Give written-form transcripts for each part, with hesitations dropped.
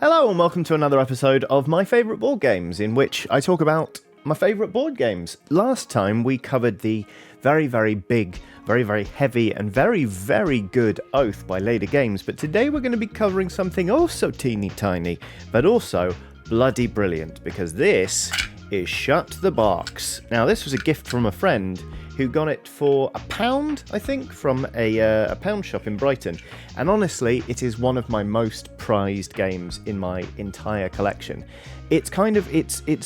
Hello and welcome to another episode of My Favourite Board Games, in which I talk about my favourite board games. Last time we covered the very, very big, very, very heavy and very, very good Oath by Later Games, but today we're going to be covering something also teeny tiny, but also bloody brilliant, because this is Shut the Box. Now this was a gift from a friend who got it for £1, I think, from a pound shop in Brighton. And honestly, it is one of my most prized games in my entire collection. It's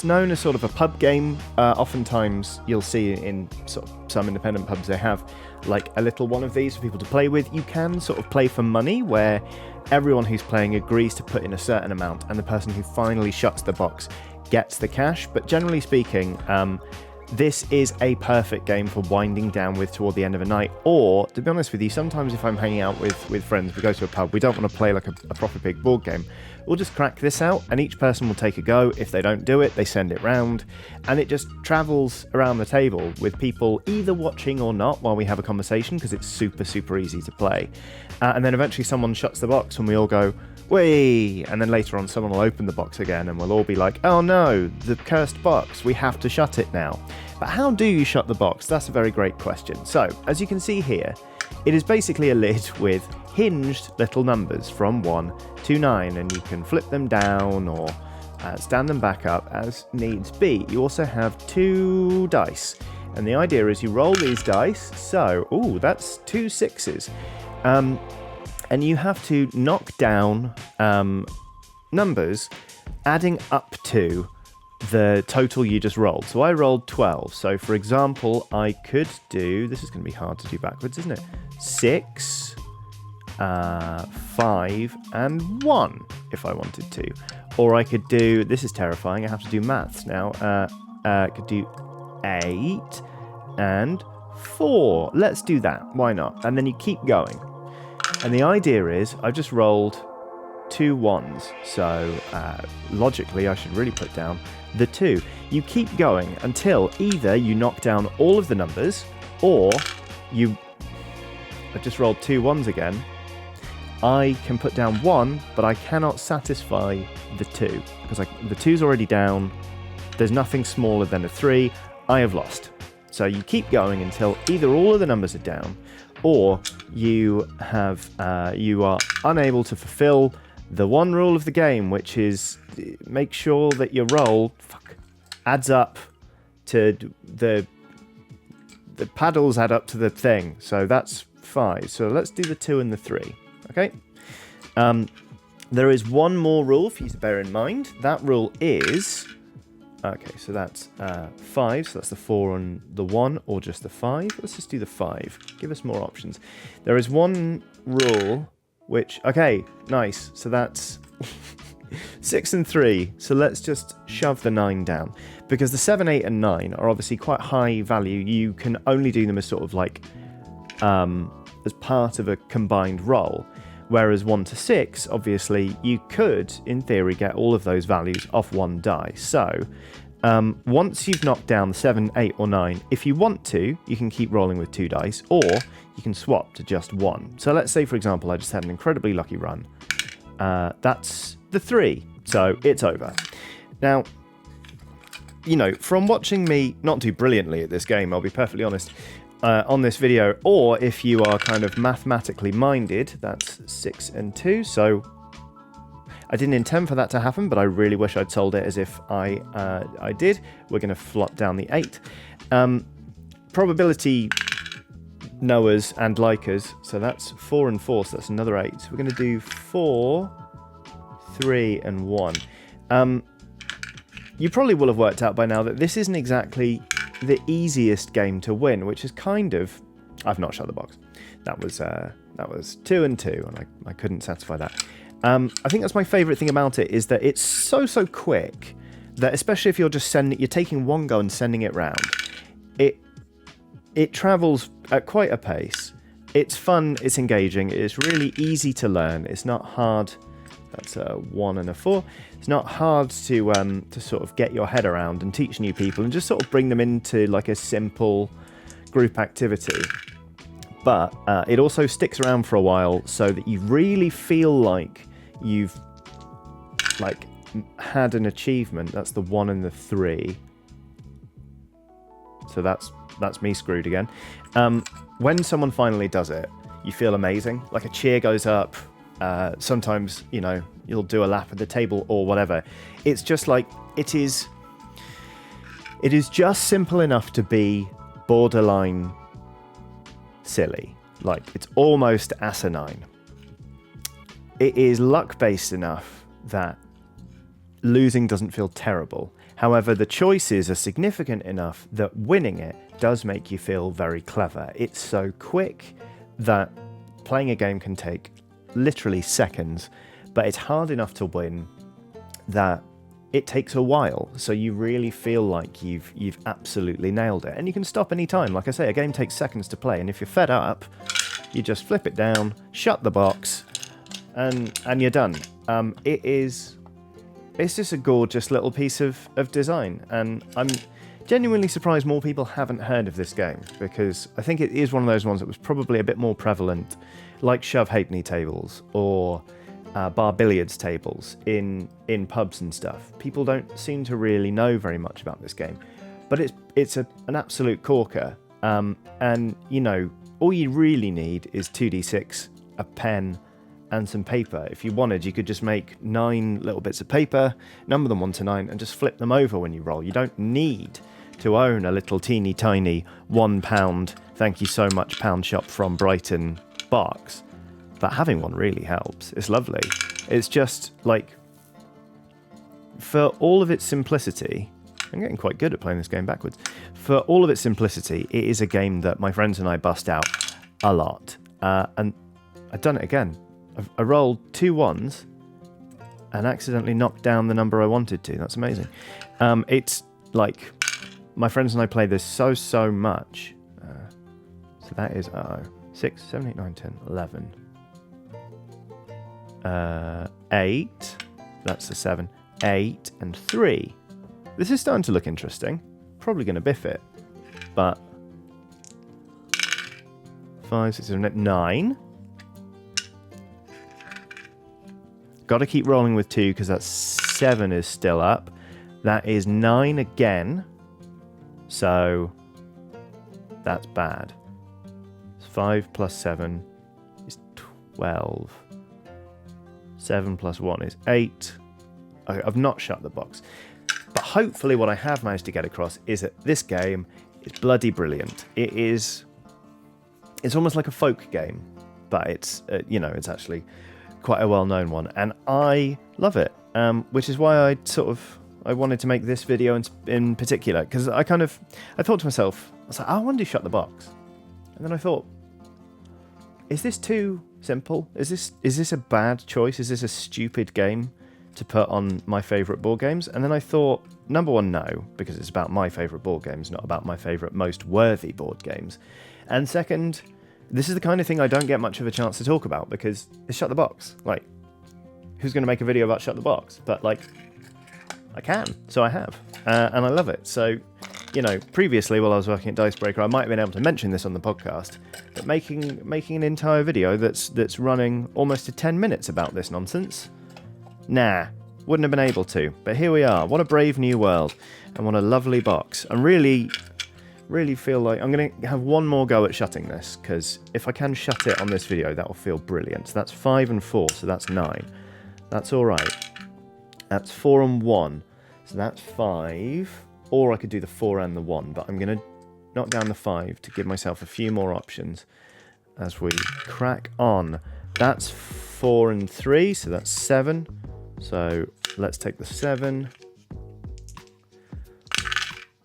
known as sort of a pub game. Oftentimes, you'll see in sort of some independent pubs they have like a little one of these for people to play with. You can sort of play for money, where everyone who's playing agrees to put in a certain amount, and the person who finally shuts the box gets the cash. But generally speaking, this is a perfect game for winding down with toward the end of a night, or, to be honest with you, sometimes if I'm hanging out with friends, we go to a pub, we don't want to play like a proper big board game, we'll just crack this out, and each person will take a go. If they don't do it, they send it round, and it just travels around the table with people either watching or not while we have a conversation, because it's super, super easy to play. And then eventually someone shuts the box, and we all go, "Whee!" And then later on someone will open the box again, and we'll all be like, "Oh no, the cursed box, we have to shut it now." But how do you shut the box? That's a very great question. So, as you can see here, it is basically a lid with hinged little numbers from 1 to 9, and you can flip them down or stand them back up as needs be. You also have 2 dice, and the idea is you roll these dice. So, that's 2 6s. And you have to knock down numbers adding up to the total you just rolled. So I rolled 12. So for example, I could do, this is going to be hard to do backwards, isn't it? 6, 5, and 1 if I wanted to. Or I could do, this is terrifying, I have to do maths now. I could do 8 and 4. Let's do that. Why not? And then you keep going. And the idea is, I've just rolled 2 1s, so logically I should really put down the 2. You keep going until either you knock down all of the numbers, or I've just rolled 2 1s again. I can put down 1, but I cannot satisfy the 2, because the 2's already down. There's nothing smaller than a 3. I have lost. So you keep going until either all of the numbers are down, or you are unable to fulfill the one rule of the game, which is make sure that your roll adds up to the paddles add up to the thing. So that's 5. So let's do the 2 and the 3. Okay. There is one more rule for you to bear in mind. That rule is, okay, so that's 5, so that's the 4 and the 1, or just the 5. Let's just do the 5. Give us more options. There is one rule which, okay, nice. So that's 6 and 3. So let's just shove the 9 down. Because the 7, 8, and 9 are obviously quite high value. You can only do them as sort of like, as part of a combined roll. Whereas 1 to 6, obviously, you could, in theory, get all of those values off one die. So, once you've knocked down the 7, 8, or 9, if you want to, you can keep rolling with 2 dice, or you can swap to just 1. So let's say, for example, I just had an incredibly lucky run. That's the 3, so it's over. Now, you know, from watching me not do brilliantly at this game, I'll be perfectly honest, on this video, or if you are kind of mathematically minded, that's 6 and 2, so I didn't intend for that to happen, but I really wish I'd sold it as if I did. We're going to flop down the 8. Probability knowers and likers, so that's 4 and 4, so that's another 8. So we're going to do 4, 3, and 1. You probably will have worked out by now that this isn't exactly the easiest game to win, which is kind of, I've not shut the box. That was 2 and 2, and I couldn't satisfy that. I think that's my favourite thing about it, is that it's so quick that, especially if you're just you're taking one go and sending it round, it travels at quite a pace. It's fun, it's engaging, it's really easy to learn. It's not hard. That's a 1 and a 4. It's not hard to sort of get your head around and teach new people and just sort of bring them into like a simple group activity. But it also sticks around for a while, so that you really feel like you've like had an achievement. That's the 1 and the 3. So that's me screwed again. When someone finally does it, you feel amazing. Like a cheer goes up. Sometimes, you know, you'll do a lap at the table or whatever. It's just like, it is just simple enough to be borderline silly. Like, it's almost asinine. It is luck-based enough that losing doesn't feel terrible. However, the choices are significant enough that winning it does make you feel very clever. It's so quick that playing a game can take literally seconds, but it's hard enough to win that it takes a while. So you really feel like you've absolutely nailed it. And you can stop any time. Like I say, a game takes seconds to play, and if you're fed up, you just flip it down, shut the box, and you're done. It's just a gorgeous little piece of design, and I'm genuinely surprised more people haven't heard of this game, because I think it is one of those ones that was probably a bit more prevalent, like shove halfpenny tables or bar billiards tables in pubs and stuff. People don't seem to really know very much about this game, but it's an absolute corker. And you know, all you really need is 2d6, a pen, and some paper. If you wanted, you could just make 9 little bits of paper, number them 1 to 9, and just flip them over when you roll. You don't need to own a little teeny tiny £1, thank you so much, pound shop from Brighton box. But having one really helps. It's lovely. It's just like, for all of its simplicity, I'm getting quite good at playing this game backwards. For all of its simplicity, it is a game that my friends and I bust out a lot. And I've done it again. I rolled 2 1s and accidentally knocked down the number I wanted to. That's amazing. It's like, my friends and I play this so much. So that is 6, 7, 8, 9, 10, 11. 8. That's the 7. 8 and 3. This is starting to look interesting. Probably going to biff it. But 5, 6, 7, 8, 9. Got to keep rolling with 2 because that 7 is still up. That is 9 again. So that's bad. 5 plus 7 is 12. 7 plus 1 is 8. Okay, I've not shut the box. But hopefully what I have managed to get across is that this game is bloody brilliant. It's almost like a folk game, but it's it's actually quite a well-known one, and I love it, which is why I wanted to make this video in particular, because I thought to myself, I was like, I want to shut the box, and then I thought, is this too simple? Is this a bad choice? Is this a stupid game to put on my favourite board games? And then I thought, number one, no, because it's about my favourite board games, not about my favourite most worthy board games. And second, this is the kind of thing I don't get much of a chance to talk about, because it's Shut the Box. Like, who's going to make a video about Shut the Box? But, like, I can, so I have. And I love it. So, previously, while I was working at Dicebreaker, I might have been able to mention this on the podcast, but making an entire video that's running almost to 10 minutes about this nonsense, nah, wouldn't have been able to. But here we are. What a brave new world, and what a lovely box. I'm really feel like I'm going to have one more go at shutting this, because if I can shut it on this video, that will feel brilliant. So that's 5 and 4, so that's 9. That's all right. That's 4 and 1, so that's 5. Or I could do the 4 and the 1, but I'm going to knock down the 5 to give myself a few more options as we crack on. That's 4 and 3, so that's 7. So let's take the 7.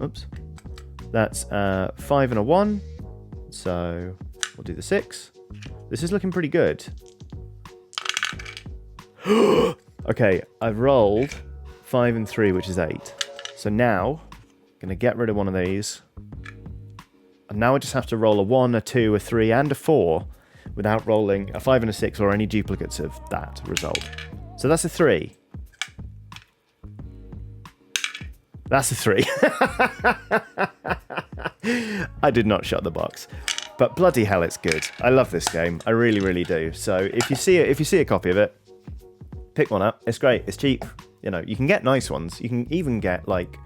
Oops. That's 5 and a 1, so we'll do the 6. This is looking pretty good. Okay, I've rolled 5 and 3, which is 8. So now, I'm going to get rid of one of these. And now I just have to roll a 1, a 2, a 3, and a 4 without rolling a 5 and a 6 or any duplicates of that result. So that's a 3. That's a 3. I did not shut the box. But bloody hell, it's good. I love this game. I really, really do. So if you see a copy of it, pick one up. It's great. It's cheap. You know, you can get nice ones. You can even get like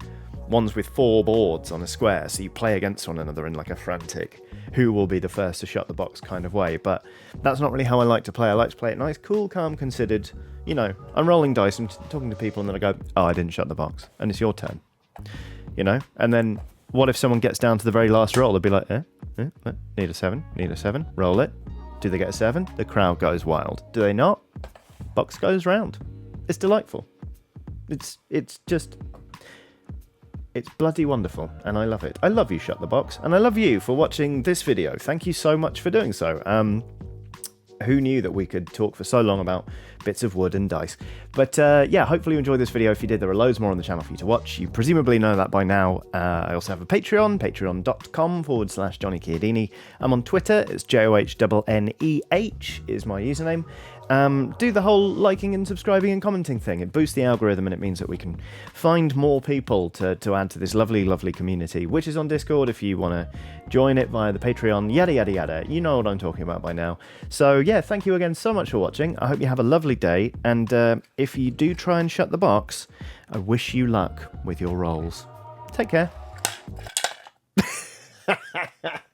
ones with 4 boards on a square, so you play against one another in like a frantic who will be the first to shut the box kind of way. But that's not really how I like to play. I like to play it nice, cool, calm, considered. You know, I'm rolling dice, I'm talking to people, and then I go, oh, I didn't shut the box, and it's your turn. You know, and then what if someone gets down to the very last roll? They'll be like, need a 7, roll it. Do they get a 7? The crowd goes wild. Do they not? Box goes round. It's delightful. It's bloody wonderful, and I love it. I love you, Shut the Box, and I love you for watching this video. Thank you so much for doing so. Who knew that we could talk for so long about bits of wood and dice? But yeah, hopefully you enjoyed this video. If you did, there are loads more on the channel for you to watch. You presumably know that by now. I also have a Patreon, patreon.com/Johnny Chiodini. I'm on Twitter, it's JOHNNEH is my username. Do the whole liking and subscribing and commenting thing. It boosts the algorithm, and it means that we can find more people to add to this lovely, lovely community, which is on Discord if you want to join it via the Patreon, yada, yada, yada. You know what I'm talking about by now. So yeah, thank you again so much for watching. I hope you have a lovely day, and if you do try and shut the box, I wish you luck with your rolls. Take care.